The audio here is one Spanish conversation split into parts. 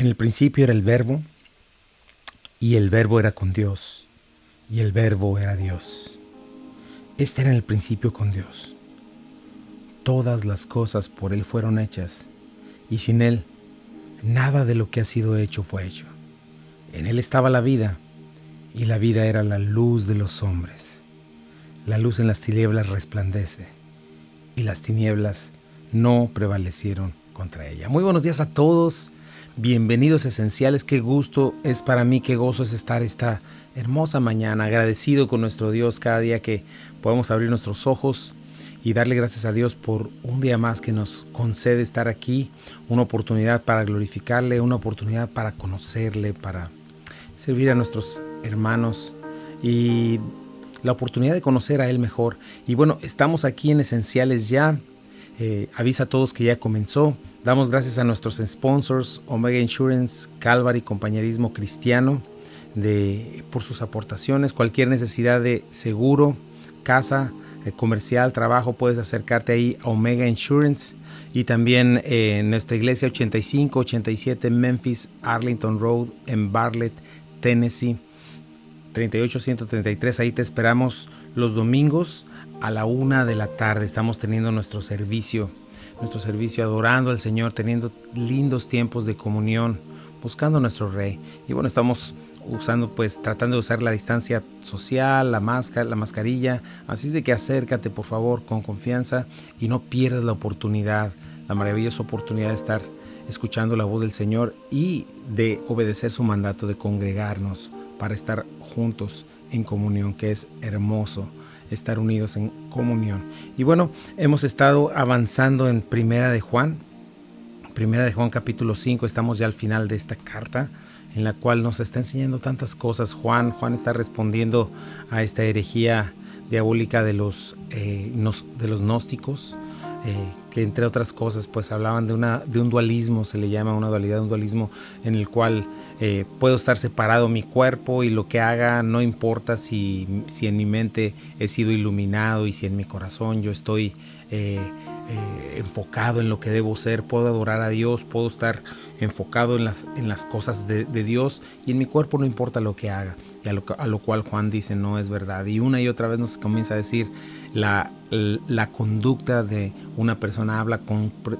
En el principio era el Verbo, y el Verbo era con Dios, y el Verbo era Dios. Este era en el principio con Dios. Todas las cosas por Él fueron hechas, y sin Él, nada de lo que ha sido hecho fue hecho. En Él estaba la vida, y la vida era la luz de los hombres. La luz en las tinieblas resplandece, y las tinieblas no prevalecieron contra ella. Muy buenos días a todos. Bienvenidos esenciales, qué gusto es para mí, qué gozo es estar esta hermosa mañana, agradecido con nuestro Dios cada día que podemos abrir nuestros ojos y darle gracias a Dios por un día más que nos concede estar aquí, una oportunidad para glorificarle, una oportunidad para conocerle, para servir a nuestros hermanos y la oportunidad de conocer a Él mejor. Y bueno, estamos aquí en Esenciales ya. Avisa a todos que ya comenzó. Damos gracias a nuestros sponsors, Omega Insurance, Calvary, Compañerismo Cristiano, por sus aportaciones. Cualquier necesidad de seguro, casa, comercial, trabajo, puedes acercarte ahí a Omega Insurance. Y también en nuestra iglesia 8587 Memphis, Arlington Road, en Bartlett, Tennessee, 38133. Ahí te esperamos los domingos a la 1 de la tarde. Estamos teniendo nuestro servicio adorando al Señor, teniendo lindos tiempos de comunión, buscando a nuestro Rey. Y bueno, estamos tratando de usar la distancia social, la mascarilla. Así es de que acércate, por favor, con confianza y no pierdas la oportunidad, la maravillosa oportunidad de estar escuchando la voz del Señor y de obedecer su mandato de congregarnos para estar juntos en comunión, que es hermoso estar unidos en comunión. Y bueno, hemos estado avanzando en Primera de Juan capítulo 5, estamos ya al final de esta carta en la cual nos está enseñando tantas cosas. Juan está respondiendo a esta herejía diabólica de los gnósticos, que entre otras cosas pues hablaban de un dualismo, se le llama una dualidad, un dualismo en el cual puedo estar separado mi cuerpo y lo que haga no importa si en mi mente he sido iluminado y si en mi corazón yo estoy enfocado en lo que debo ser. Puedo adorar a Dios, puedo estar enfocado en las cosas de Dios y en mi cuerpo no importa lo que haga. Y a lo cual Juan dice no es verdad. Y una y otra vez nos comienza a decir la conducta de una persona habla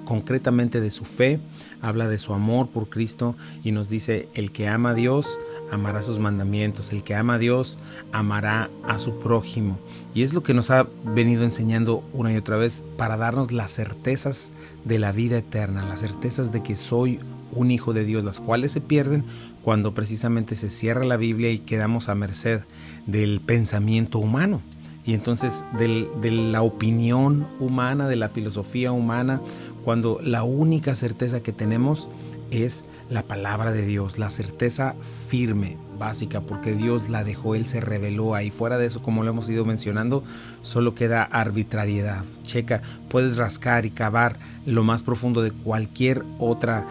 concretamente de su fe, habla de su amor por Cristo y nos dice el que ama a Dios amará sus mandamientos, el que ama a Dios amará a su prójimo. Y es lo que nos ha venido enseñando una y otra vez para darnos las certezas de la vida eterna, las certezas de que soy un hijo de Dios, las cuales se pierden cuando precisamente se cierra la Biblia y quedamos a merced del pensamiento humano. Y entonces de la opinión humana, de la filosofía humana, cuando la única certeza que tenemos es la palabra de Dios, la certeza firme, básica, porque Dios la dejó, Él se reveló ahí. Fuera de eso, como lo hemos ido mencionando, solo queda arbitrariedad. Checa, puedes rascar y cavar lo más profundo de cualquier otra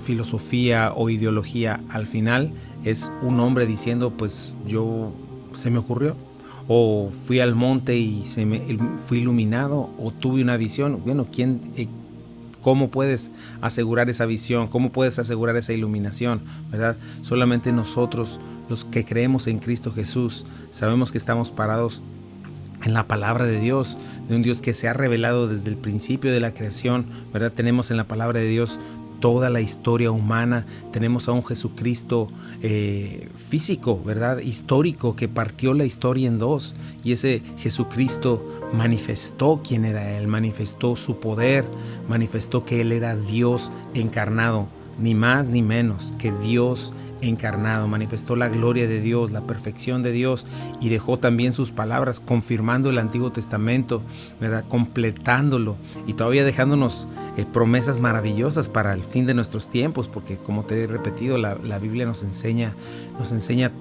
filosofía o ideología. Al final es un hombre diciendo, pues se me ocurrió, o fui al monte y fui iluminado, o tuve una visión. Bueno, ¿cómo puedes asegurar esa visión? ¿Cómo puedes asegurar esa iluminación? ¿Verdad? Solamente nosotros, los que creemos en Cristo Jesús, sabemos que estamos parados en la palabra de Dios, de un Dios que se ha revelado desde el principio de la creación, ¿verdad? Tenemos en la palabra de Dios toda la historia humana, tenemos a un Jesucristo físico, ¿verdad? Histórico, que partió la historia en dos, y ese Jesucristo manifestó quién era Él, manifestó su poder, manifestó que Él era Dios encarnado, ni más ni menos que Dios encarnado, manifestó la gloria de Dios, la perfección de Dios, y dejó también sus palabras confirmando el Antiguo Testamento, ¿verdad? Completándolo y todavía dejándonos promesas maravillosas para el fin de nuestros tiempos, porque como te he repetido, la Biblia nos enseña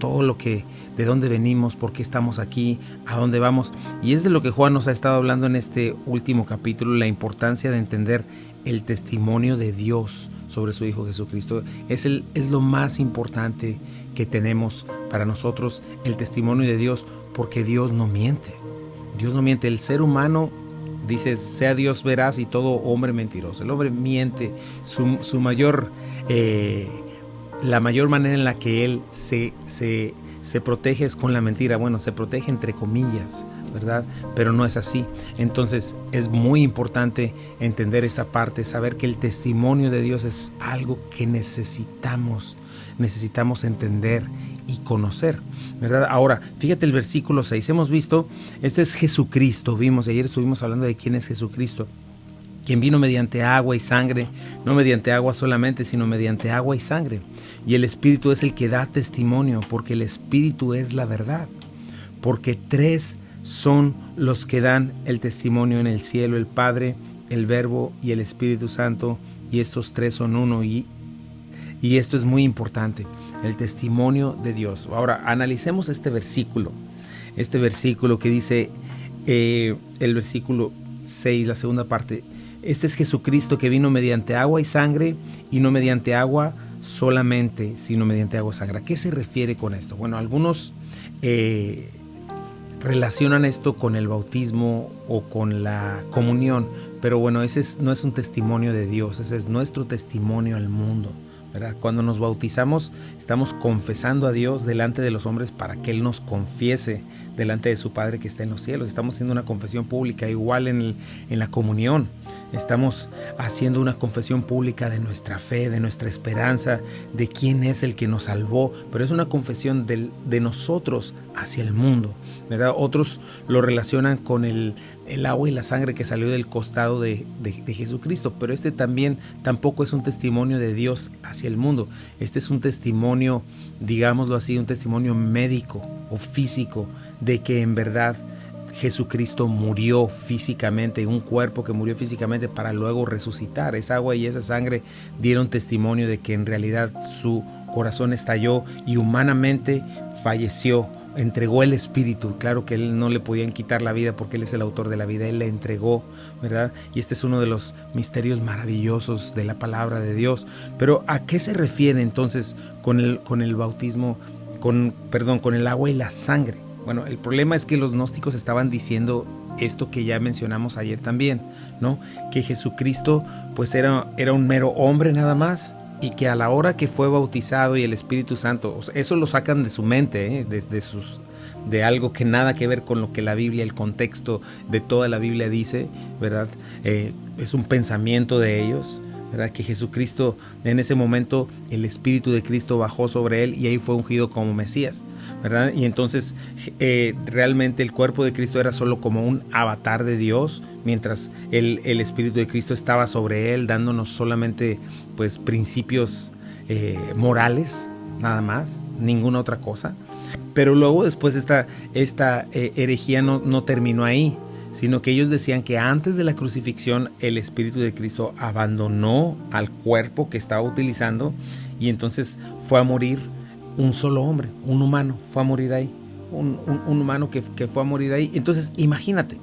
todo lo que, de dónde venimos, por qué estamos aquí, a dónde vamos, y es de lo que Juan nos ha estado hablando en este último capítulo, la importancia de entender el testimonio de Dios sobre su Hijo Jesucristo. Es lo más importante que tenemos para nosotros, el testimonio de Dios, porque Dios no miente. El ser humano Dice, sea Dios veraz y todo hombre mentiroso. El hombre miente. Su mayor, la mayor manera en la que él se protege es con la mentira. Bueno, se protege entre comillas, ¿verdad? Pero no es así. Entonces es muy importante entender esta parte, saber que el testimonio de Dios es algo que necesitamos entender y conocer, ¿verdad? Ahora, fíjate el versículo 6, hemos visto, este es Jesucristo, ayer estuvimos hablando de quién es Jesucristo, quien vino mediante agua y sangre, no mediante agua solamente, sino mediante agua y sangre. Y el Espíritu es el que da testimonio, porque el Espíritu es la verdad, porque tres son los que dan el testimonio en el cielo, el Padre, el Verbo y el Espíritu Santo, y estos tres son uno, y esto es muy importante, el testimonio de Dios. Ahora, analicemos este versículo que dice, el versículo 6, la segunda parte, este es Jesucristo que vino mediante agua y sangre, y no mediante agua solamente, sino mediante agua y sangre. ¿A qué se refiere con esto? Bueno, algunos relacionan esto con el bautismo o con la comunión, pero bueno, ese no es un testimonio de Dios, ese es nuestro testimonio al mundo, ¿verdad? Cuando nos bautizamos, estamos confesando a Dios delante de los hombres para que Él nos confiese delante de su Padre que está en los cielos. Estamos haciendo una confesión pública, igual en la comunión. Estamos haciendo una confesión pública de nuestra fe, de nuestra esperanza, de quién es el que nos salvó, pero es una confesión de nosotros hacia el mundo, ¿verdad? Otros lo relacionan con el agua y la sangre que salió del costado de Jesucristo, pero este tampoco es un testimonio de Dios hacia el mundo. Este es un testimonio, digámoslo así, un testimonio médico o físico de que en verdad Jesucristo murió físicamente, un cuerpo que murió físicamente para luego resucitar. Esa agua y esa sangre dieron testimonio de que en realidad su corazón estalló y humanamente falleció, entregó el espíritu. Claro que Él no le podían quitar la vida porque Él es el autor de la vida, Él le entregó, ¿verdad? Y este es uno de los misterios maravillosos de la palabra de Dios. Pero ¿a qué se refiere entonces con el bautismo, con el agua y la sangre? Bueno, el problema es que los gnósticos estaban diciendo esto que ya mencionamos ayer también, ¿no? Que Jesucristo pues era un mero hombre nada más, y que a la hora que fue bautizado y el Espíritu Santo, o sea, eso lo sacan de su mente, de algo que nada que ver con lo que la Biblia, el contexto de toda la Biblia dice, ¿verdad? Es un pensamiento de ellos, ¿verdad? Que Jesucristo, en ese momento, el Espíritu de Cristo bajó sobre él y ahí fue ungido como Mesías, ¿verdad? Y entonces realmente el cuerpo de Cristo era solo como un avatar de Dios, mientras el Espíritu de Cristo estaba sobre él, dándonos solamente pues principios morales, nada más, ninguna otra cosa. Pero luego después esta herejía no terminó ahí, sino que ellos decían que antes de la crucifixión el Espíritu de Cristo abandonó al cuerpo que estaba utilizando y entonces fue a morir un solo hombre, un humano, fue a morir ahí, un humano que fue a morir ahí. Entonces imagínate,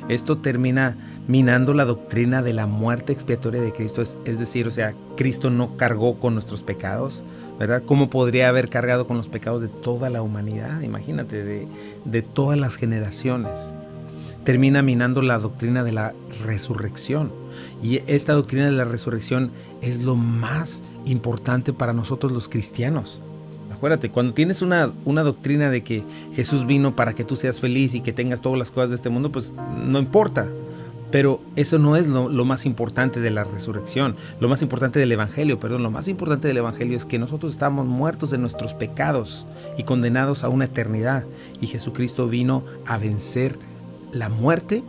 esto termina minando la doctrina de la muerte expiatoria de Cristo, es decir, o sea, Cristo no cargó con nuestros pecados, ¿verdad? ¿Cómo podría haber cargado con los pecados de toda la humanidad? Imagínate, de todas las generaciones. Termina minando la doctrina de la resurrección. Y esta doctrina de la resurrección es lo más importante para nosotros los cristianos. Acuérdate, cuando tienes una doctrina de que Jesús vino para que tú seas feliz y que tengas todas las cosas de este mundo, pues no importa. Pero eso no es lo más importante de la resurrección, lo más importante del Evangelio, lo más importante del Evangelio es que nosotros estamos muertos de nuestros pecados y condenados a una eternidad. Y Jesucristo vino a vencer la muerte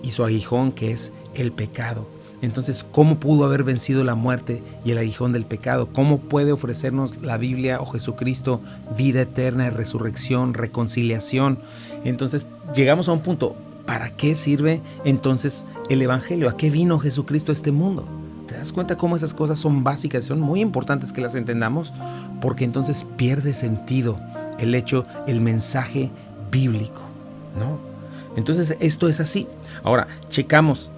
y su aguijón, que es el pecado. Entonces, ¿cómo pudo haber vencido la muerte y el aguijón del pecado? ¿Cómo puede ofrecernos la Biblia o Jesucristo vida eterna, resurrección, reconciliación? Entonces, llegamos a un punto. ¿Para qué sirve entonces el Evangelio? ¿A qué vino Jesucristo a este mundo? ¿Te das cuenta cómo esas cosas son básicas, son muy importantes que las entendamos? Porque entonces pierde sentido el mensaje bíblico, ¿no? Entonces esto es así. Ahora, checamos.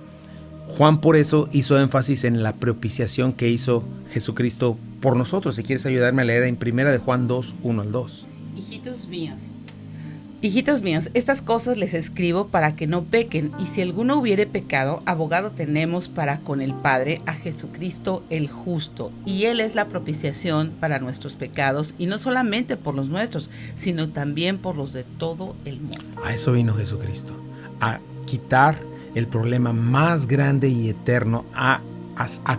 Juan por eso hizo énfasis en la propiciación que hizo Jesucristo por nosotros. Si quieres ayudarme a leer en 1 de Juan 2, 1 al 2. Hijitos míos, Hijitos míos, estas cosas les escribo para que no pequen, y si alguno hubiere pecado, abogado tenemos para con el Padre, a Jesucristo el justo, y Él es la propiciación para nuestros pecados, y no solamente por los nuestros, sino también por los de todo el mundo. A eso vino Jesucristo, a quitar el problema más grande y eterno, a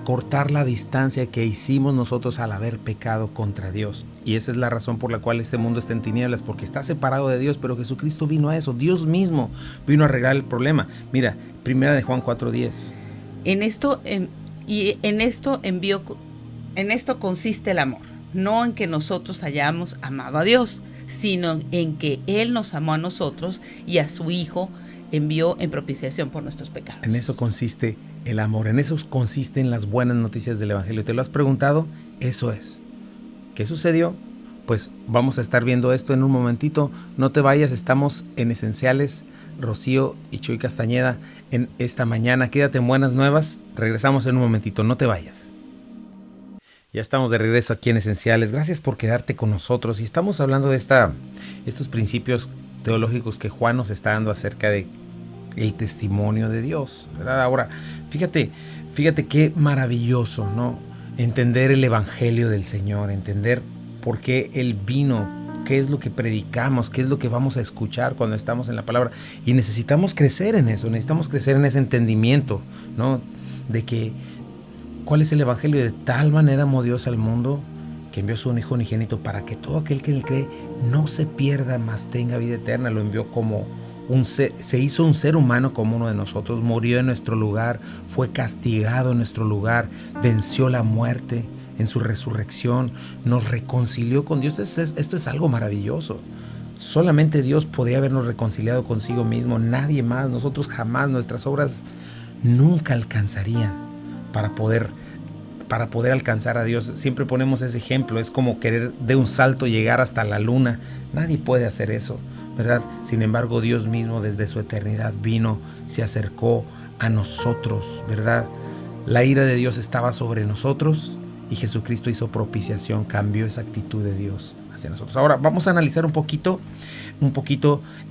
cortar la distancia que hicimos nosotros al haber pecado contra Dios. Y esa es la razón por la cual este mundo está en tinieblas, porque está separado de Dios, pero Jesucristo vino a eso. Dios mismo vino a arreglar el problema. Mira, primera de Juan 4:10. En esto consiste el amor, no en que nosotros hayamos amado a Dios, sino en que Él nos amó a nosotros y a su Hijo envió en propiciación por nuestros pecados. En eso consiste el amor, en eso consisten las buenas noticias del Evangelio. ¿Te lo has preguntado? Eso es. ¿Qué sucedió? Pues vamos a estar viendo esto en un momentito. No te vayas, estamos en Esenciales, Rocío y Chuy Castañeda en esta mañana. Quédate en Buenas Nuevas, regresamos en un momentito, no te vayas. Ya estamos de regreso aquí en Esenciales. Gracias por quedarte con nosotros. Y estamos hablando de estos principios teológicos que Juan nos está dando acerca de el testimonio de Dios, ¿verdad? Ahora, fíjate qué maravilloso, ¿no? Entender el Evangelio del Señor, entender por qué Él vino, qué es lo que predicamos, qué es lo que vamos a escuchar cuando estamos en la palabra. Y necesitamos crecer en eso, necesitamos crecer en ese entendimiento, ¿no? De que, ¿cuál es el Evangelio? De tal manera amó Dios al mundo que envió a su Hijo unigénito para que todo aquel que en él cree no se pierda, mas tenga vida eterna. Lo envió como se hizo un ser humano como uno de nosotros, murió en nuestro lugar, fue castigado en nuestro lugar, venció la muerte en su resurrección, nos reconcilió con Dios. Esto es algo maravilloso. Solamente Dios podría habernos reconciliado consigo mismo, nadie más. Nosotros jamás, nuestras obras nunca alcanzarían para poder alcanzar a Dios. Siempre ponemos ese ejemplo, es como querer de un salto llegar hasta la luna. Nadie puede hacer eso, ¿verdad? Sin embargo, Dios mismo desde su eternidad vino, se acercó a nosotros, ¿verdad? La ira de Dios estaba sobre nosotros y Jesucristo hizo propiciación, cambió esa actitud de Dios hacia nosotros. Ahora vamos a analizar un poquito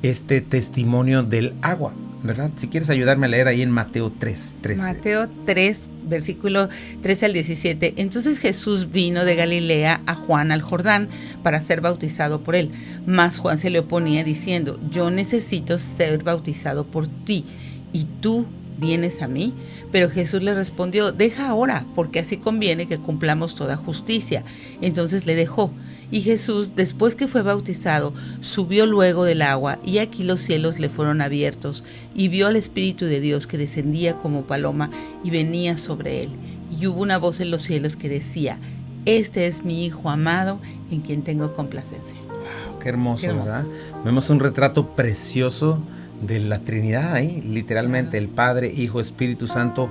este testimonio del agua, ¿verdad? Si quieres ayudarme a leer ahí en Mateo 3:13. Mateo 3, versículo 13 al 17. Entonces Jesús vino de Galilea a Juan al Jordán para ser bautizado por él. Mas Juan se le oponía diciendo: yo necesito ser bautizado por ti, y tú vienes a mí. Pero Jesús le respondió: deja ahora, porque así conviene que cumplamos toda justicia. Entonces le dejó. Y Jesús, después que fue bautizado, subió luego del agua, y aquí los cielos le fueron abiertos, y vio al Espíritu de Dios que descendía como paloma y venía sobre él. Y hubo una voz en los cielos que decía: este es mi Hijo amado, en quien tengo complacencia. Wow, qué hermoso, ¿verdad? Vemos un retrato precioso de la Trinidad ahí, literalmente, el Padre, Hijo, Espíritu Santo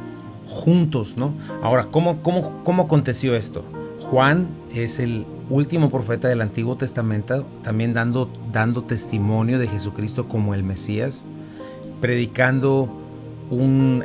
juntos, ¿no? Ahora, ¿cómo aconteció esto? Juan es el último profeta del Antiguo Testamento, también dando testimonio de Jesucristo como el Mesías, predicando un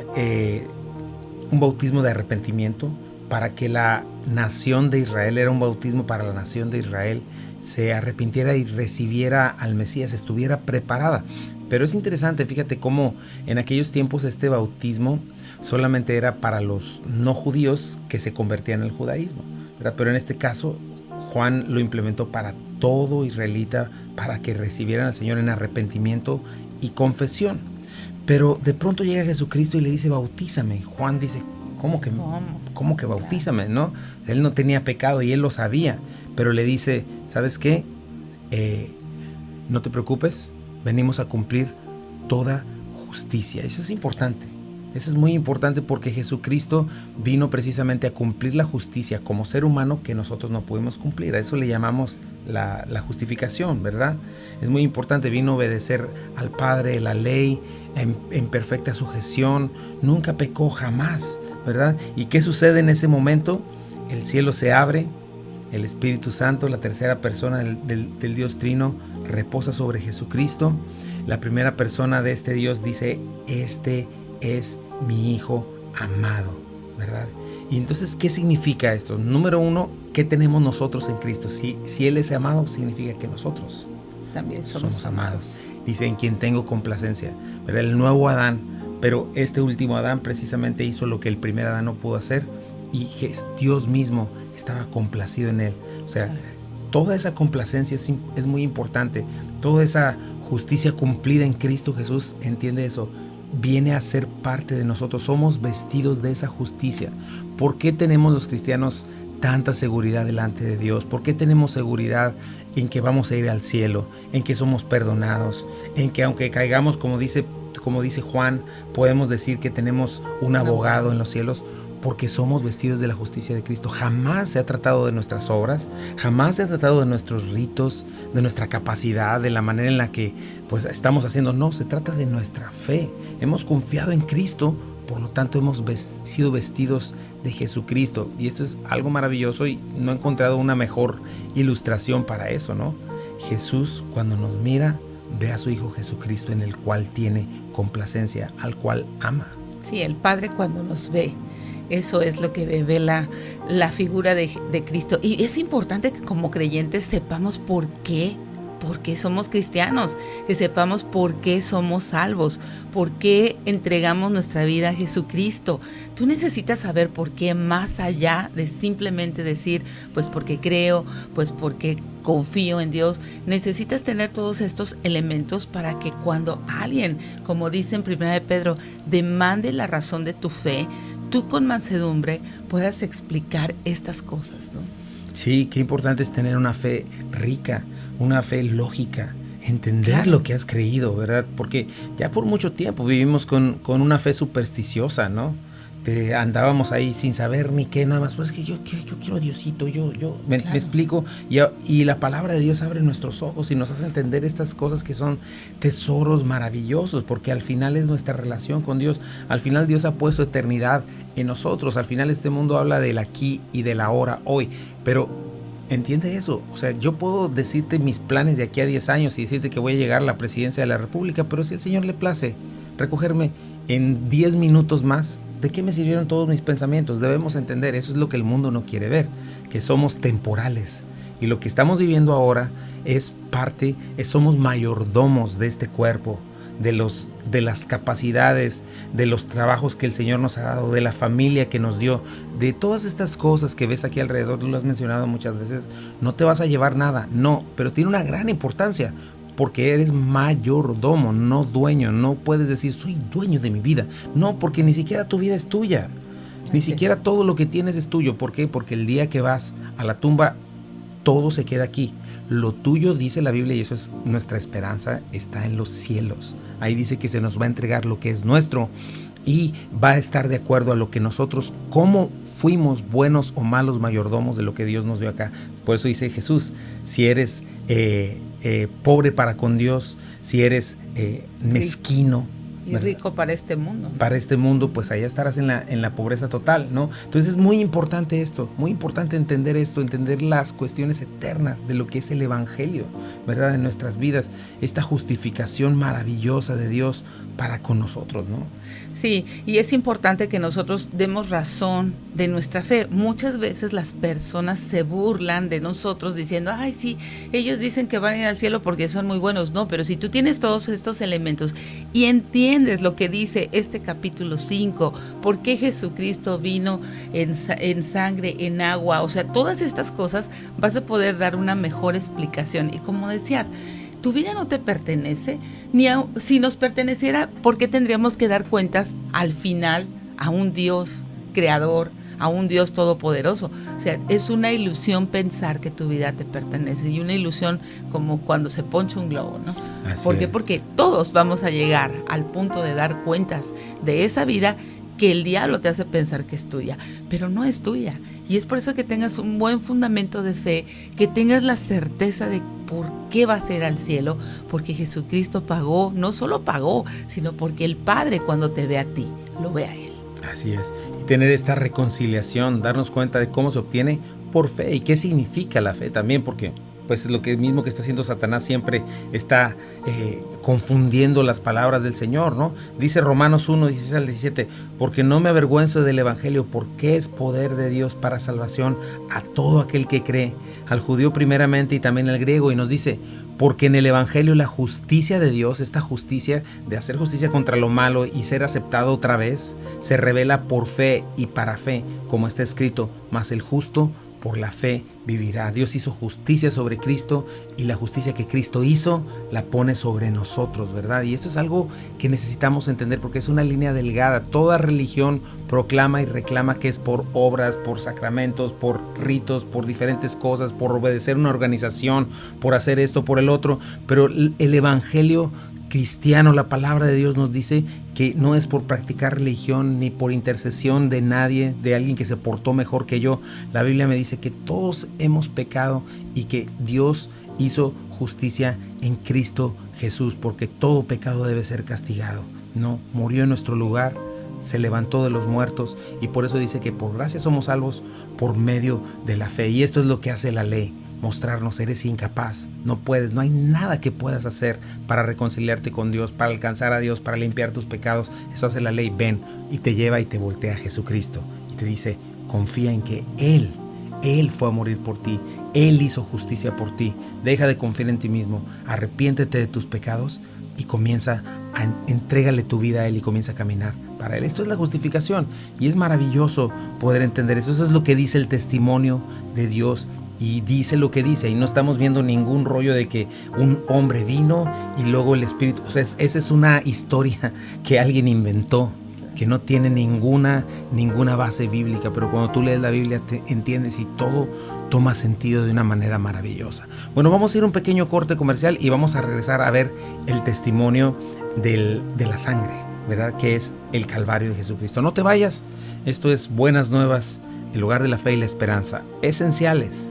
bautismo de arrepentimiento para que la nación de Israel, era un bautismo para la nación de Israel, se arrepintiera y recibiera al Mesías, estuviera preparada. Pero es interesante, fíjate cómo en aquellos tiempos este bautismo solamente era para los no judíos que se convertían al judaísmo, ¿verdad? Pero en este caso Juan lo implementó para todo israelita, para que recibieran al Señor en arrepentimiento y confesión. Pero de pronto llega Jesucristo y le dice: bautízame. Juan dice: ¿Cómo que bautízame? ¿No? Él no tenía pecado y él lo sabía, pero le dice: ¿sabes qué? No te preocupes, venimos a cumplir toda justicia. Eso es importante. Eso es muy importante porque Jesucristo vino precisamente a cumplir la justicia como ser humano que nosotros no pudimos cumplir. A eso le llamamos la justificación, ¿verdad? Es muy importante. Vino a obedecer al Padre, la ley, en perfecta sujeción. Nunca pecó, jamás, ¿verdad? ¿Y qué sucede en ese momento? El cielo se abre, el Espíritu Santo, la tercera persona del Dios Trino, reposa sobre Jesucristo. La primera persona de este Dios dice: este es mi Hijo amado, ¿verdad? Y entonces, ¿qué significa esto? Número uno, ¿qué tenemos nosotros en Cristo? Si Él es amado, significa que nosotros también somos amados. dice en quien tengo complacencia, ¿verdad? El nuevo Adán, pero este último Adán precisamente hizo lo que el primer Adán no pudo hacer y Dios mismo estaba complacido en él. O sea, toda esa complacencia es muy importante, toda esa justicia cumplida en Cristo Jesús, entiende eso, viene a ser parte de nosotros, somos vestidos de esa justicia. ¿Por qué tenemos los cristianos tanta seguridad delante de Dios? ¿Por qué tenemos seguridad en que vamos a ir al cielo, en que somos perdonados, en que aunque caigamos, como dice Juan, podemos decir que tenemos un abogado en los cielos? Porque somos vestidos de la justicia de Cristo. Jamás se ha tratado de nuestras obras, jamás se ha tratado de nuestros ritos, de nuestra capacidad, de la manera en la que pues estamos haciendo. No, se trata de nuestra fe. Hemos confiado en Cristo, por lo tanto hemos sido vestidos de Jesucristo. Y esto es algo maravilloso y no he encontrado una mejor ilustración para eso, ¿no? Jesús, cuando nos mira, ve a su Hijo Jesucristo, en el cual tiene complacencia, al cual ama. Sí, el Padre cuando nos ve, eso es lo que ve la figura de Cristo. Y es importante que como creyentes sepamos por qué somos cristianos, que sepamos por qué somos salvos, por qué entregamos nuestra vida a Jesucristo. Tú necesitas saber por qué, más allá de simplemente decir, pues porque creo, pues porque confío en Dios. Necesitas tener todos estos elementos para que cuando alguien, como dice en 1 de Pedro, demande la razón de tu fe, tú con mansedumbre puedas explicar estas cosas, ¿no? Sí, qué importante es tener una fe rica, una fe lógica, entender lo que has creído, ¿verdad? Porque ya por mucho tiempo vivimos con una fe supersticiosa, ¿no? Andábamos ahí sin saber ni qué, nada más, pues es que yo quiero a Diosito, me explico, y la palabra de Dios abre nuestros ojos y nos hace entender estas cosas que son tesoros maravillosos, porque al final es nuestra relación con Dios. Al final Dios ha puesto eternidad en nosotros. Al final este mundo habla del aquí y del ahora, hoy, pero entiende eso. O sea, yo puedo decirte mis planes de aquí a 10 años y decirte que voy a llegar a la presidencia de la República, pero si el Señor le place recogerme en 10 minutos más, ¿de qué me sirvieron todos mis pensamientos? Debemos entender, eso es lo que el mundo no quiere ver, que somos temporales. Y lo que estamos viviendo ahora somos mayordomos de este cuerpo, de las capacidades, de los trabajos que el Señor nos ha dado, de la familia que nos dio, de todas estas cosas que ves aquí alrededor. Tú lo has mencionado muchas veces. No te vas a llevar nada, no, pero tiene una gran importancia, porque eres mayordomo, no dueño. No puedes decir, soy dueño de mi vida. No, porque ni siquiera tu vida es tuya. Ni siquiera todo lo que tienes es tuyo. ¿Por qué? Porque el día que vas a la tumba, todo se queda aquí. Lo tuyo, dice la Biblia, y eso es nuestra esperanza, está en los cielos. Ahí dice que se nos va a entregar lo que es nuestro y va a estar de acuerdo a lo que nosotros, cómo fuimos buenos o malos mayordomos de lo que Dios nos dio acá. Por eso dice Jesús, si eres pobre para con Dios, si eres mezquino y rico para este mundo. Para este mundo, pues allá estarás en la pobreza total, ¿no? Entonces es muy importante esto, muy importante entender esto, entender las cuestiones eternas de lo que es el Evangelio, ¿verdad? En nuestras vidas, esta justificación maravillosa de Dios para con nosotros, ¿no? Sí, y es importante que nosotros demos razón de nuestra fe. Muchas veces las personas se burlan de nosotros diciendo, ay, sí, ellos dicen que van a ir al cielo porque son muy buenos. No, pero si tú tienes todos estos elementos y entiendes lo que dice este capítulo 5, por qué Jesucristo vino en sangre, en agua, o sea, todas estas cosas, vas a poder dar una mejor explicación. Y como decías, tu vida no te pertenece, si nos perteneciera, ¿por qué tendríamos que dar cuentas al final a un Dios creador, a un Dios todopoderoso? O sea, es una ilusión pensar que tu vida te pertenece, y una ilusión como cuando se poncha un globo, ¿no? ¿Por qué? Porque todos vamos a llegar al punto de dar cuentas de esa vida que el diablo te hace pensar que es tuya, pero no es tuya. Y es por eso que tengas un buen fundamento de fe, que tengas la certeza de por qué vas a ir al cielo, porque Jesucristo pagó, no solo pagó, sino porque el Padre, cuando te ve a ti, lo ve a Él. Así es. Y tener esta reconciliación, darnos cuenta de cómo se obtiene por fe y qué significa la fe también, porque pues es lo que mismo que está haciendo Satanás, siempre está confundiendo las palabras del Señor, ¿no? Dice Romanos 1, 16 al 17, porque no me avergüenzo del evangelio, porque es poder de Dios para salvación a todo aquel que cree, al judío primeramente y también al griego, y nos dice, porque en el evangelio la justicia de Dios, esta justicia de hacer justicia contra lo malo y ser aceptado otra vez, se revela por fe y para fe, como está escrito, mas el justo por la fe vivirá. Dios hizo justicia sobre Cristo y la justicia que Cristo hizo la pone sobre nosotros, ¿verdad? Y esto es algo que necesitamos entender porque es una línea delgada. Toda religión proclama y reclama que es por obras, por sacramentos, por ritos, por diferentes cosas, por obedecer una organización, por hacer esto, por el otro, pero el evangelio cristiano, la palabra de Dios nos dice que no es por practicar religión ni por intercesión de nadie, de alguien que se portó mejor que yo. La Biblia me dice que todos hemos pecado y que Dios hizo justicia en Cristo Jesús, porque todo pecado debe ser castigado, ¿no? Murió en nuestro lugar, se levantó de los muertos y por eso dice que por gracia somos salvos por medio de la fe. Y esto es lo que hace la ley. Mostrarnos, eres incapaz, no puedes, no hay nada que puedas hacer para reconciliarte con Dios, para alcanzar a Dios, para limpiar tus pecados. Eso hace la ley. Ven y te lleva y te voltea a Jesucristo y te dice, confía en que Él fue a morir por ti, Él hizo justicia por ti. Deja de confiar en ti mismo, arrepiéntete de tus pecados y comienza entrégale tu vida a Él y comienza a caminar para Él. Esto es la justificación y es maravilloso poder entender eso. Eso es lo que dice el testimonio de Dios. Y dice lo que dice, y no estamos viendo ningún rollo de que un hombre vino y luego el Espíritu. O sea, esa es una historia que alguien inventó, que no tiene ninguna base bíblica, pero cuando tú lees la Biblia te entiendes y todo toma sentido de una manera maravillosa. Bueno, vamos a ir a un pequeño corte comercial y vamos a regresar a ver el testimonio de la sangre, ¿verdad? Que es el Calvario de Jesucristo. No te vayas, esto es Buenas Nuevas, el lugar de la fe y la esperanza, esenciales.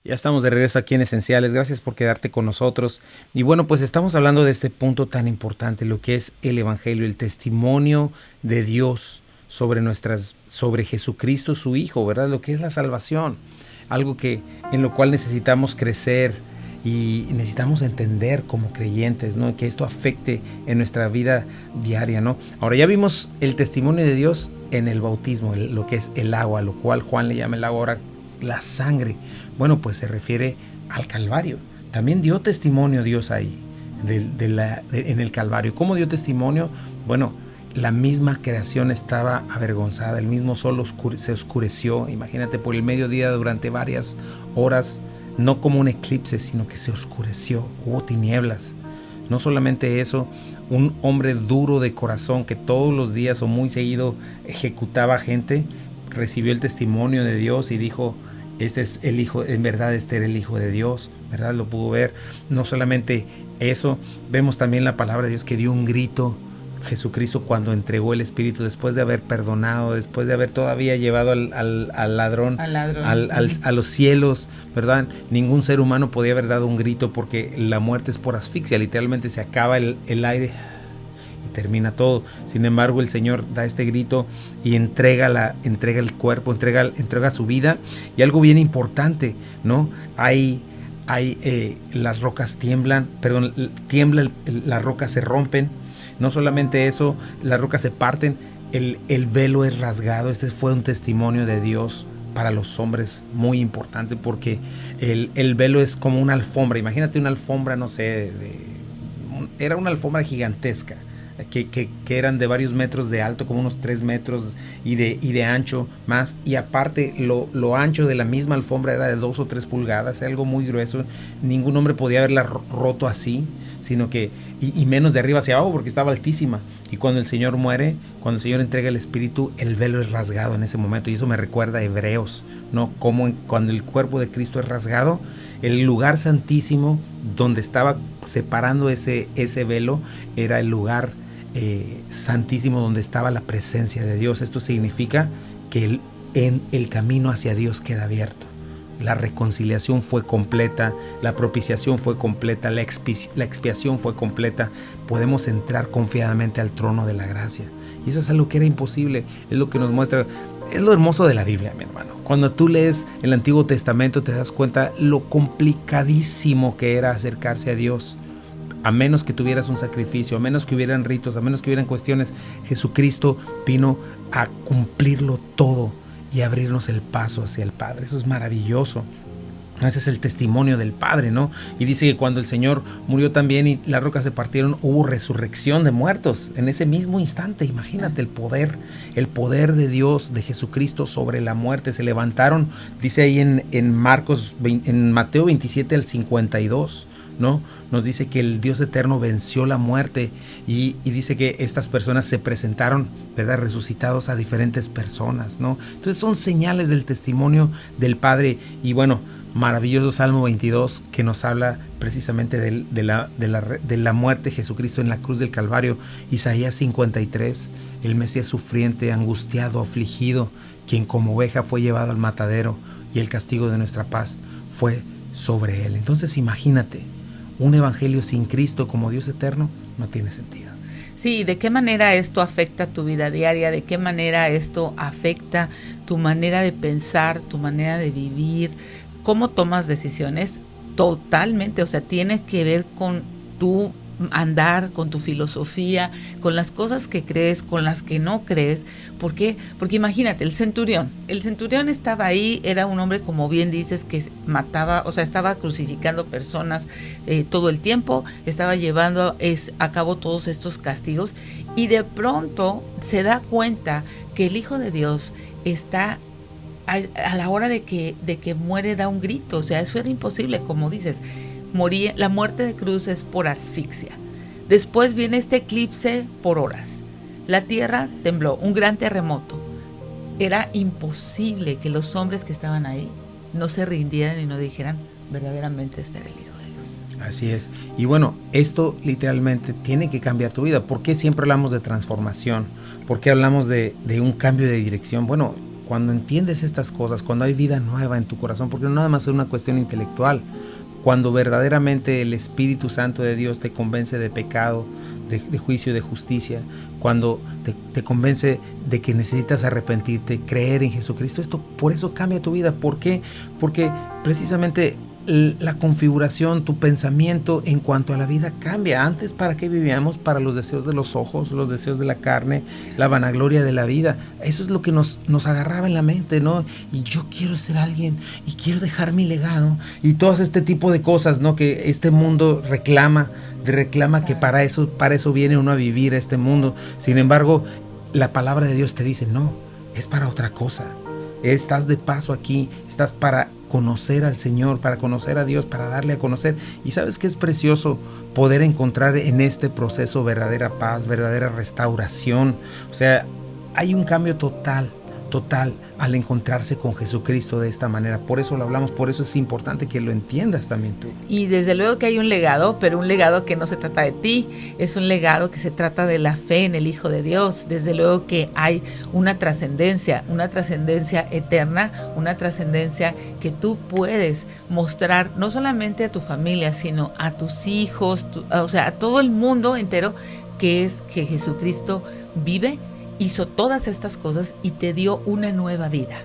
Ya estamos de regreso aquí en Esenciales, gracias por quedarte con nosotros. Y bueno, pues estamos hablando de este punto tan importante, lo que es el Evangelio, el testimonio de Dios sobre Jesucristo, su Hijo, ¿verdad? Lo que es la salvación, algo en lo cual necesitamos crecer y necesitamos entender como creyentes, ¿no? Que esto afecte en nuestra vida diaria, ¿no? Ahora ya vimos el testimonio de Dios en el bautismo, lo que es el agua, lo cual Juan le llama el agua, ahora la sangre. Bueno, pues se refiere al Calvario. También dio testimonio Dios ahí, en el Calvario. ¿Cómo dio testimonio? Bueno, la misma creación estaba avergonzada, el mismo sol se oscureció, imagínate, por el mediodía durante varias horas, no como un eclipse, sino que se oscureció, hubo tinieblas. No solamente eso, un hombre duro de corazón que todos los días o muy seguido ejecutaba gente, recibió el testimonio de Dios y dijo, este es el Hijo, en verdad este era el Hijo de Dios, ¿verdad? Lo pudo ver. No solamente eso, vemos también la palabra de Dios que dio un grito, Jesucristo, cuando entregó el Espíritu, después de haber perdonado, después de haber todavía llevado al ladrón, a los cielos, ¿verdad? Ningún ser humano podía haber dado un grito porque la muerte es por asfixia, literalmente se acaba el aire y termina todo. Sin embargo, el Señor da este grito y entrega el cuerpo, entrega su vida. Y algo bien importante, ¿no? Las rocas tiemblan, las rocas se rompen. No solamente eso, las rocas se parten, el velo es rasgado. Este fue un testimonio de Dios para los hombres muy importante, porque el velo es como una alfombra. Imagínate una alfombra, no sé, era una alfombra gigantesca, que eran de varios metros de alto, como unos 3 metros y de ancho más, y aparte lo ancho de la misma alfombra era de 2 o 3 pulgadas, algo muy grueso. Ningún hombre podía haberla roto así, sino que, y menos de arriba hacia abajo, porque estaba altísima. Y cuando el Señor muere, cuando el Señor entrega el Espíritu, el velo es rasgado en ese momento, y eso me recuerda a Hebreos, ¿no? Como cuando el cuerpo de Cristo es rasgado, el lugar santísimo donde estaba separando ese velo era el lugar santísimo donde estaba la presencia de Dios. Esto significa que el camino hacia Dios queda abierto. La reconciliación fue completa, la propiciación fue completa, la expiación fue completa. Podemos entrar confiadamente al trono de la gracia. Y eso es algo que era imposible. Es lo que nos muestra Es lo hermoso de la Biblia, mi hermano. Cuando tú lees el Antiguo Testamento te das cuenta lo complicadísimo que era acercarse a Dios. A menos que tuvieras un sacrificio, a menos que hubieran ritos, a menos que hubieran cuestiones, Jesucristo vino a cumplirlo todo y abrirnos el paso hacia el Padre. Eso es maravilloso. Ese es el testimonio del Padre, ¿no? Y dice que cuando el Señor murió también y las rocas se partieron, hubo resurrección de muertos en ese mismo instante. Imagínate el poder de Dios, de Jesucristo sobre la muerte. Se levantaron, dice ahí en Mateo 27 al 52, ¿no? Nos dice que el Dios eterno venció la muerte y dice que estas personas se presentaron, ¿verdad?, resucitados a diferentes personas, ¿no? Entonces son señales del testimonio del Padre. Y bueno, maravilloso Salmo 22 que nos habla precisamente de la muerte de Jesucristo en la cruz del Calvario. Isaías 53, el Mesías sufriente, angustiado, afligido, quien como oveja fue llevado al matadero y el castigo de nuestra paz fue sobre él. Entonces imagínate, un evangelio sin Cristo como Dios eterno no tiene sentido. Sí, ¿de qué manera esto afecta tu vida diaria? ¿De qué manera esto afecta tu manera de pensar, tu manera de vivir? ¿Cómo tomas decisiones? Totalmente, o sea, tiene que ver con tu andar, con tu filosofía, con las cosas que crees, con las que no crees. ¿Por qué? Porque imagínate, el centurión estaba ahí, era un hombre, como bien dices, que mataba, o sea, estaba crucificando personas todo el tiempo, estaba llevando a cabo todos estos castigos, y de pronto se da cuenta que el Hijo de Dios está a la hora de que muere, da un grito. O sea, eso era imposible, como dices. Moría, la muerte de cruz es por asfixia. Después viene este eclipse por horas. La tierra tembló, un gran terremoto. Era imposible que los hombres que estaban ahí no se rindieran y no dijeran, verdaderamente este era el Hijo de Dios. Así es. Y bueno, esto literalmente tiene que cambiar tu vida. ¿Por qué siempre hablamos de transformación? ¿Por qué hablamos de un cambio de dirección? Bueno, cuando entiendes estas cosas, cuando hay vida nueva en tu corazón, porque no nada más es una cuestión intelectual, cuando verdaderamente el Espíritu Santo de Dios te convence de pecado, de juicio, de justicia, cuando te convence de que necesitas arrepentirte, creer en Jesucristo, esto por eso cambia tu vida. ¿Por qué? Porque precisamente la configuración, tu pensamiento en cuanto a la vida cambia. Antes, ¿para qué vivíamos? Para los deseos de los ojos, los deseos de la carne, la vanagloria de la vida. Eso es lo que nos agarraba en la mente, ¿no? Y yo quiero ser alguien y quiero dejar mi legado y todo este tipo de cosas, ¿no? Que este mundo reclama que para eso viene uno a vivir a este mundo. Sin embargo, la palabra de Dios te dice, no, es para otra cosa. Estás de paso aquí, estás para conocer al Señor, para conocer a Dios, para darle a conocer. Y sabes que es precioso poder encontrar en este proceso verdadera paz, verdadera restauración. O sea, hay un cambio total al encontrarse con Jesucristo de esta manera. Por eso lo hablamos, por eso es importante que lo entiendas también tú. Y desde luego que hay un legado, pero un legado que no se trata de ti, es un legado que se trata de la fe en el Hijo de Dios. Desde luego que hay una trascendencia eterna, una trascendencia que tú puedes mostrar no solamente a tu familia, sino a tus hijos, o sea, a todo el mundo entero, que es que Jesucristo vive, hizo todas estas cosas y te dio una nueva vida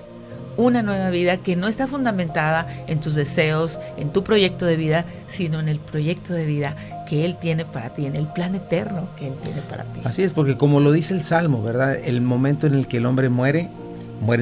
que no está fundamentada en tus deseos, en tu proyecto de vida, sino en el proyecto de vida que Él tiene para ti, en el plan eterno que Él tiene para ti. Así es, porque como lo dice el Salmo, ¿verdad? El momento en el que el hombre mueren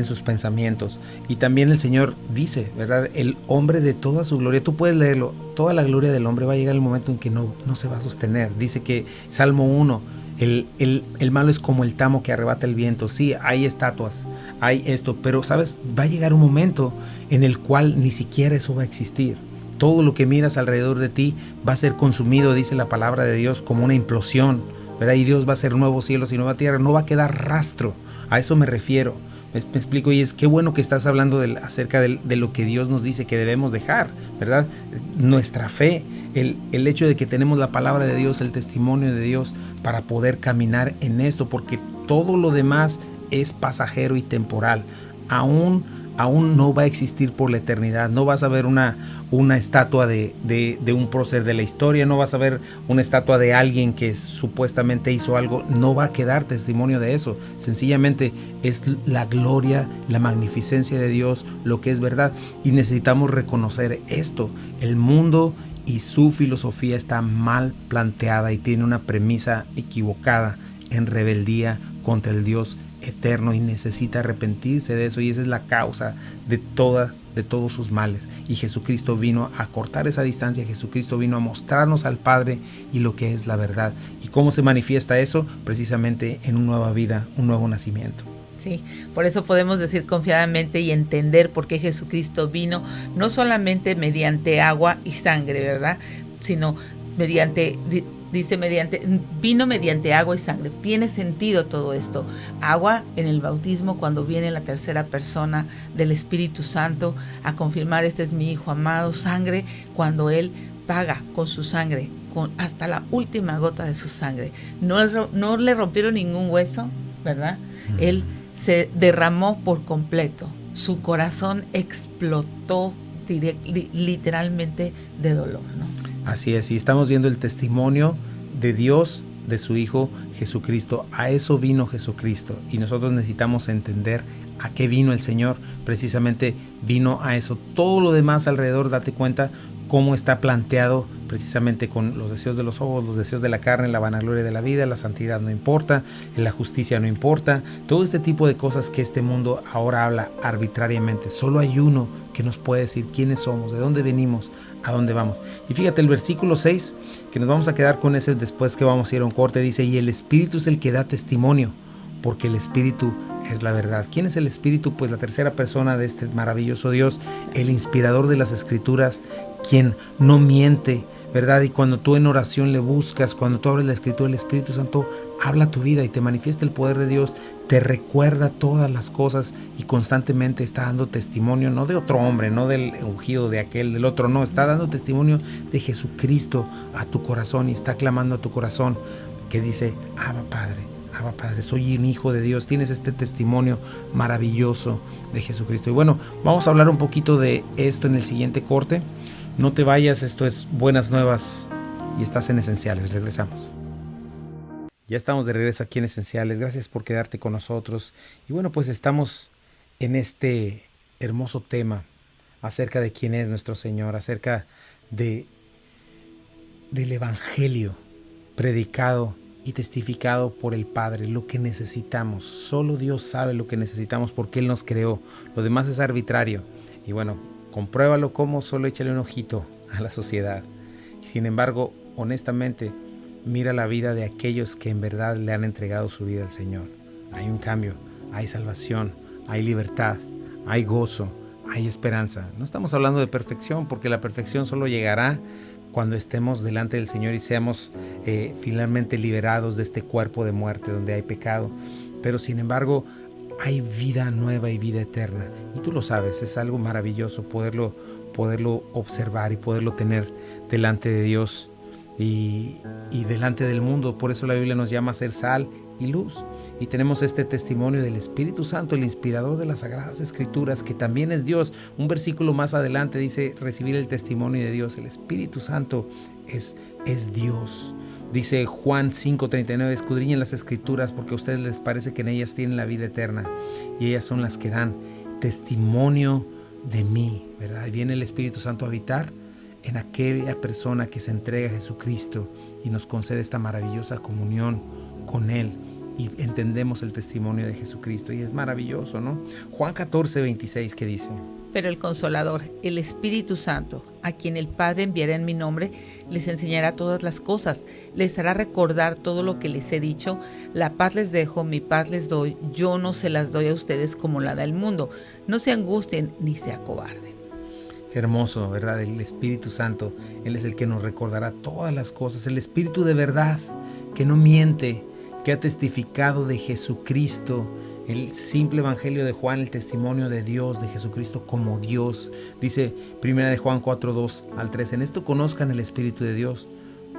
sus pensamientos. Y también el Señor dice, ¿verdad? El hombre de toda su gloria, tú puedes leerlo, toda la gloria del hombre va a llegar el momento en que no se va a sostener. Dice que Salmo 1, el malo es como el tamo que arrebata el viento. Sí, hay estatuas, hay esto, pero sabes, va a llegar un momento en el cual ni siquiera eso va a existir. Todo lo que miras alrededor de ti va a ser consumido, dice la palabra de Dios, como una implosión, ¿verdad? Y Dios va a hacer nuevos cielos y nueva tierra, no va a quedar rastro. A eso me refiero. Me explico, y es qué bueno que estás hablando acerca de lo que Dios nos dice que debemos dejar, ¿verdad? Nuestra fe, el hecho de que tenemos la palabra de Dios, el testimonio de Dios para poder caminar en esto, porque todo lo demás es pasajero y temporal. Aún aún no va a existir por la eternidad. No vas a ver una estatua de un prócer de la historia, no vas a ver una estatua de alguien que supuestamente hizo algo, no va a quedar testimonio de eso. Sencillamente es la gloria, la magnificencia de Dios, lo que es verdad, y necesitamos reconocer esto. El mundo y su filosofía está mal planteada y tiene una premisa equivocada, en rebeldía contra el Dios eterno, y necesita arrepentirse de eso, y esa es la causa de todos sus males. Y Jesucristo vino a cortar esa distancia. Jesucristo vino a mostrarnos al Padre y lo que es la verdad. ¿Y cómo se manifiesta eso? Precisamente en una nueva vida, un nuevo nacimiento. Sí, por eso podemos decir confiadamente y entender por qué Jesucristo vino, no solamente mediante agua y sangre, ¿verdad? Sino vino mediante agua y sangre. Tiene sentido todo esto. Agua en el bautismo, cuando viene la tercera persona del Espíritu Santo a confirmar: este es mi Hijo amado. Sangre, cuando Él paga con su sangre, hasta la última gota de su sangre. No le rompieron ningún hueso, ¿verdad? Él se derramó por completo. Su corazón explotó literalmente de dolor, ¿no? Así es, y estamos viendo el testimonio de Dios, de su Hijo Jesucristo. A eso vino Jesucristo, y nosotros necesitamos entender a qué vino el Señor. Precisamente vino a eso. Todo lo demás alrededor, date cuenta cómo está planteado, precisamente con los deseos de los ojos, los deseos de la carne, la vanagloria de la vida, la santidad no importa, la justicia no importa, todo este tipo de cosas que este mundo ahora habla arbitrariamente. Solo hay uno que nos puede decir quiénes somos, de dónde venimos, a dónde vamos. Y fíjate, el versículo 6, que nos vamos a quedar con ese después que vamos a ir a un corte, dice: y el Espíritu es el que da testimonio, porque el Espíritu es la verdad. ¿Quién es el Espíritu? Pues la tercera persona de este maravilloso Dios, el inspirador de las Escrituras, quien no miente, ¿verdad? Y cuando tú en oración le buscas, cuando tú abres la Escritura, el Espíritu Santo habla tu vida y te manifiesta el poder de Dios, te recuerda todas las cosas y constantemente está dando testimonio, no de otro hombre, no del ungido de aquel, del otro, no, está dando testimonio de Jesucristo a tu corazón, y está clamando a tu corazón, que dice: Abba Padre, soy un hijo de Dios. Tienes este testimonio maravilloso de Jesucristo. Y bueno, vamos a hablar un poquito de esto en el siguiente corte. No te vayas, esto es Buenas Nuevas y estás en Esenciales. Regresamos. Ya estamos de regreso aquí en Esenciales. Gracias por quedarte con nosotros. Y bueno, pues estamos en este hermoso tema acerca de quién es nuestro Señor, acerca del Evangelio predicado y testificado por el Padre, lo que necesitamos. Solo Dios sabe lo que necesitamos porque Él nos creó. Lo demás es arbitrario. Y bueno, compruébalo como, solo échale un ojito a la sociedad. Y sin embargo, honestamente, mira la vida de aquellos que en verdad le han entregado su vida al Señor. Hay un cambio, hay salvación, hay libertad, hay gozo, hay esperanza. No estamos hablando de perfección, porque la perfección solo llegará cuando estemos delante del Señor y seamos finalmente liberados de este cuerpo de muerte donde hay pecado. Pero sin embargo, hay vida nueva y vida eterna. Y tú lo sabes, es algo maravilloso poderlo observar y poderlo tener delante de Dios y delante del mundo. Por eso la Biblia nos llama a ser sal y luz. Y tenemos este testimonio del Espíritu Santo, el inspirador de las Sagradas Escrituras, que también es Dios. Un versículo más adelante dice: recibir el testimonio de Dios. El Espíritu Santo es Dios. Dice Juan 5:39: escudriñen las Escrituras porque a ustedes les parece que en ellas tienen la vida eterna, y ellas son las que dan testimonio de mí, ¿verdad? Y viene el Espíritu Santo a habitar en aquella persona que se entrega a Jesucristo y nos concede esta maravillosa comunión con Él, y entendemos el testimonio de Jesucristo, y es maravilloso, ¿no? Juan 14:26, ¿qué dice? Pero el Consolador, el Espíritu Santo, a quien el Padre enviará en mi nombre, les enseñará todas las cosas, les hará recordar todo lo que les he dicho. La paz les dejo, mi paz les doy, yo no se las doy a ustedes como la da el mundo. No se angustien ni se acobarden. Qué hermoso, ¿verdad? El Espíritu Santo, Él es el que nos recordará todas las cosas. El Espíritu de verdad, que no miente, que ha testificado de Jesucristo, el simple evangelio de Juan, el testimonio de Dios, de Jesucristo como Dios. Dice 1 de Juan 4:2-3: en esto conozcan el Espíritu de Dios.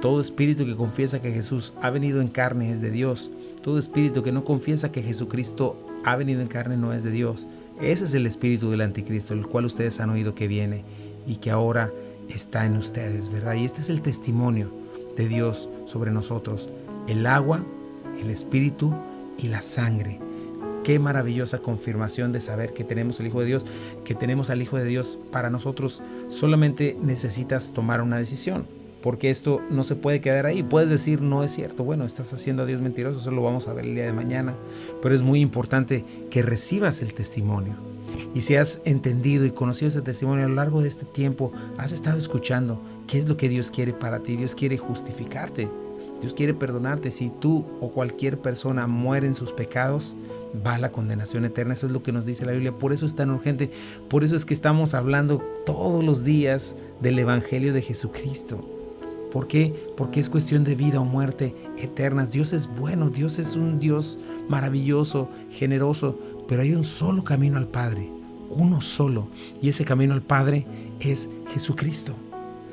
Todo espíritu que confiesa que Jesús ha venido en carne es de Dios. Todo espíritu que no confiesa que Jesucristo ha venido en carne no es de Dios. Ese es el espíritu del anticristo, el cual ustedes han oído que viene y que ahora está en ustedes, ¿verdad? Y este es el testimonio de Dios sobre nosotros: el agua, el espíritu y la sangre. Qué maravillosa confirmación de saber que tenemos el Hijo de Dios, que tenemos al Hijo de Dios para nosotros. Solamente necesitas tomar una decisión, porque esto no se puede quedar ahí. Puedes decir, no es cierto, bueno, estás haciendo a Dios mentiroso, eso lo vamos a ver el día de mañana, pero es muy importante que recibas el testimonio. Y si has entendido y conocido ese testimonio a lo largo de este tiempo, has estado escuchando qué es lo que Dios quiere para ti. Dios quiere justificarte, Dios quiere perdonarte. Si tú o cualquier persona muere en sus pecados, va a la condenación eterna. Eso es lo que nos dice la Biblia. Por eso es tan urgente. Por eso es que estamos hablando todos los días del Evangelio de Jesucristo. ¿Por qué? Porque es cuestión de vida o muerte eternas. Dios es bueno, Dios es un Dios maravilloso, generoso, pero hay un solo camino al Padre, uno solo, y ese camino al Padre es Jesucristo.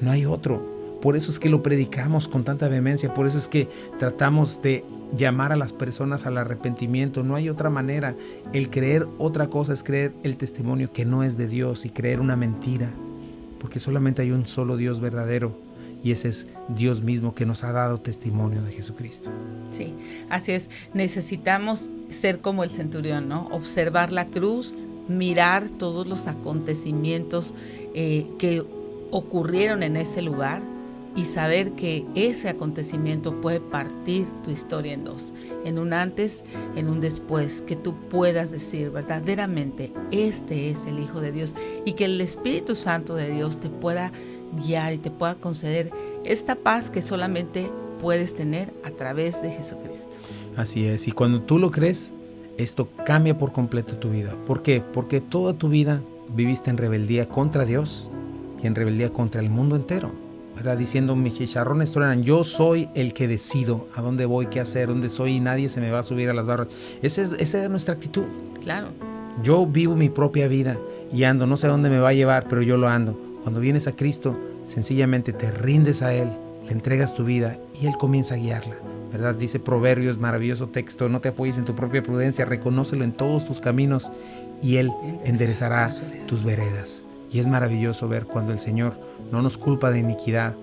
No hay otro. Por eso es que lo predicamos con tanta vehemencia, por eso es que tratamos de llamar a las personas al arrepentimiento. No hay otra manera. El creer otra cosa es creer el testimonio que no es de Dios y creer una mentira, porque solamente hay un solo Dios verdadero, y ese es Dios mismo que nos ha dado testimonio de Jesucristo. Sí, así es. Necesitamos ser como el centurión, ¿no? Observar la cruz, mirar todos los acontecimientos que ocurrieron en ese lugar y saber que ese acontecimiento puede partir tu historia en dos, en un antes, en un después, que tú puedas decir verdaderamente, este es el Hijo de Dios, y que el Espíritu Santo de Dios te pueda guiar y te pueda conceder esta paz que solamente puedes tener a través de Jesucristo. Así es, y cuando tú lo crees, esto cambia por completo tu vida. ¿Por qué? Porque toda tu vida viviste en rebeldía contra Dios y en rebeldía contra el mundo entero, ¿verdad? Diciendo, mis chicharrones truenan, yo soy el que decido a dónde voy, qué hacer, dónde soy, y nadie se me va a subir a las barras. Esa es nuestra actitud. Claro. Yo vivo mi propia vida y ando, no sé a dónde me va a llevar, pero yo lo ando. Cuando vienes a Cristo, sencillamente te rindes a Él, le entregas tu vida y Él comienza a guiarla, ¿verdad? Dice Proverbios, maravilloso texto: no te apoyes en tu propia prudencia, reconócelo en todos tus caminos y Él enderezará tus veredas. Y es maravilloso ver cuando el Señor no nos culpa de iniquidad,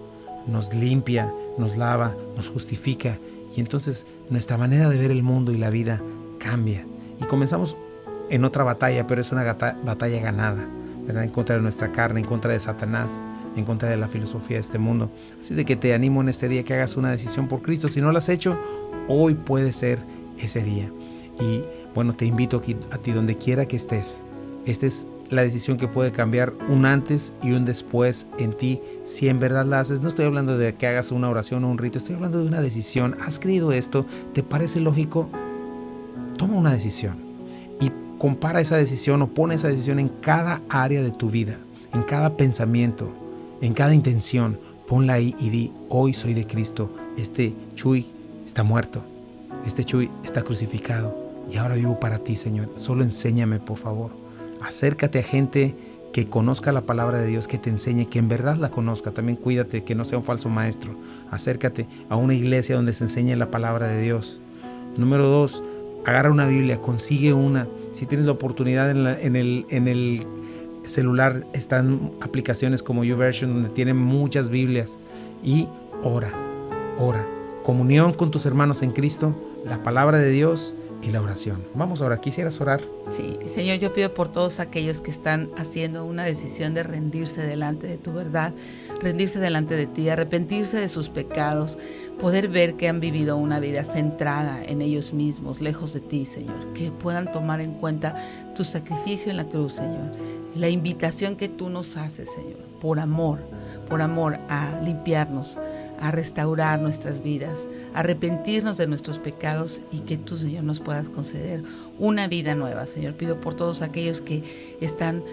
nos limpia, nos lava, nos justifica, y entonces nuestra manera de ver el mundo y la vida cambia. Y comenzamos en otra batalla, pero es una batalla ganada, ¿verdad? En contra de nuestra carne, en contra de Satanás, en contra de la filosofía de este mundo. Así de que te animo en este día que hagas una decisión por Cristo. Si no lo has hecho, hoy puede ser ese día. Y bueno, te invito aquí, a ti donde quiera que estés. Esta es la decisión que puede cambiar un antes y un después en ti, si en verdad la haces. No estoy hablando de que hagas una oración o un rito, estoy hablando de una decisión. ¿Has creído esto? ¿Te parece lógico? Toma una decisión y compara esa decisión o pone esa decisión en cada área de tu vida, en cada pensamiento, en cada intención. Ponla ahí y di, hoy soy de Cristo. Este Chuy está muerto, este Chuy está crucificado y ahora vivo para ti, Señor. Solo enséñame, por favor. Acércate a gente que conozca la palabra de Dios, que te enseñe, que en verdad la conozca. También cuídate que no sea un falso maestro. Acércate a una iglesia donde se enseñe la palabra de Dios. Número 2, agarra una Biblia, consigue una. Si tienes la oportunidad en el celular, están aplicaciones como YouVersion donde tienen muchas Biblias. Y ora. Comunión con tus hermanos en Cristo, la palabra de Dios y la oración. Vamos ahora, ¿quisieras orar? Sí, Señor, yo pido por todos aquellos que están haciendo una decisión de rendirse delante de tu verdad, rendirse delante de ti, arrepentirse de sus pecados, poder ver que han vivido una vida centrada en ellos mismos, lejos de ti, Señor, que puedan tomar en cuenta tu sacrificio en la cruz, Señor, la invitación que tú nos haces, Señor, por amor a limpiarnos, a restaurar nuestras vidas, a arrepentirnos de nuestros pecados y que tú, Señor, nos puedas conceder una vida nueva. Señor, pido por todos aquellos que están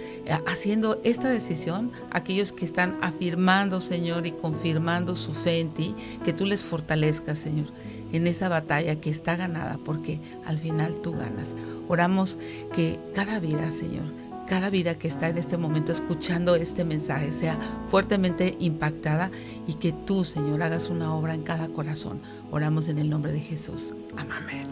haciendo esta decisión, aquellos que están afirmando, Señor, y confirmando su fe en ti, que tú les fortalezcas, Señor, en esa batalla que está ganada, porque al final tú ganas. Oramos que cada vida, Señor, cada vida que está en este momento escuchando este mensaje sea fuertemente impactada y que tú, Señor, hagas una obra en cada corazón. Oramos en el nombre de Jesús. Amén.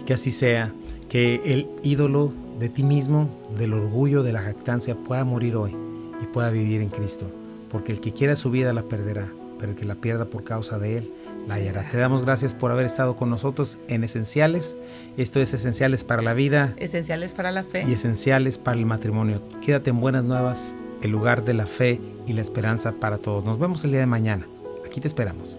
Que así sea, que el ídolo de ti mismo, del orgullo, de la jactancia, pueda morir hoy y pueda vivir en Cristo. Porque el que quiera su vida la perderá, pero el que la pierda por causa de Él, la hallará. Te damos gracias por haber estado con nosotros en Esenciales. Esto es Esenciales para la vida. Esenciales para la fe. Y Esenciales para el matrimonio. Quédate en Buenas Nuevas, el lugar de la fe y la esperanza para todos. Nos vemos el día de mañana. Aquí te esperamos.